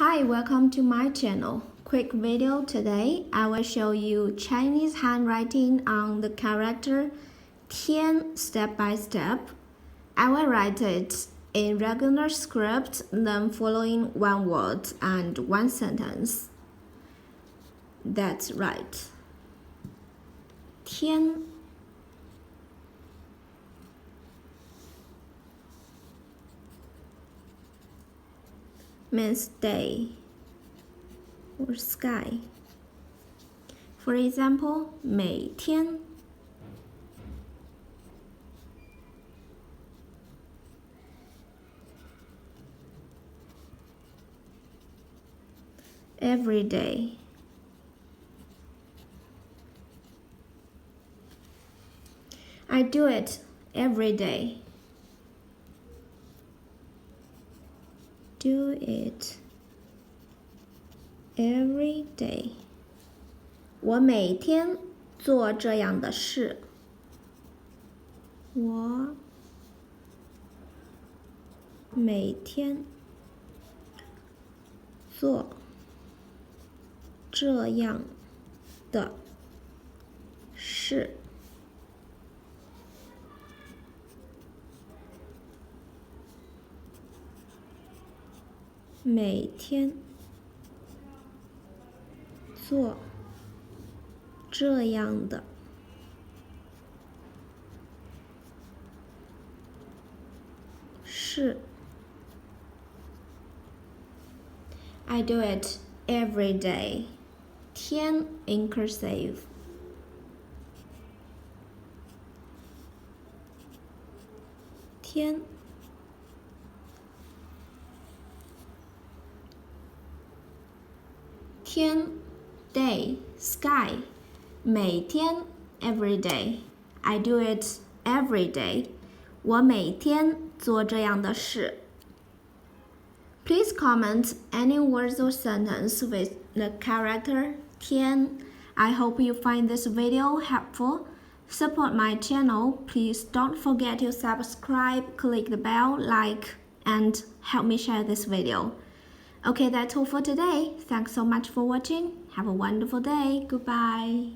Hi, welcome to my channel. Quick video today. I will show you Chinese handwriting on the character tiān step by step. I will write it in regular script, then following one word and one sentence. That's right. tiān means day or sky. For example, 每天 every day. I do it every day. Do it every day. 我每天做这样的事。我每天做这样的事。每天做这样的事。I do it every day. 天 in cursive. 天day, sky. 每天 every day. I do it every day. 我每天做这样的事。Please comment any words or sentence with the character tiān. I hope you find this video helpful. Support my channel. Please don't forget to subscribe, click the bell, like, and help me share this video. Okay, that's all for today. Thanks so much for watching. Have a wonderful day. Goodbye.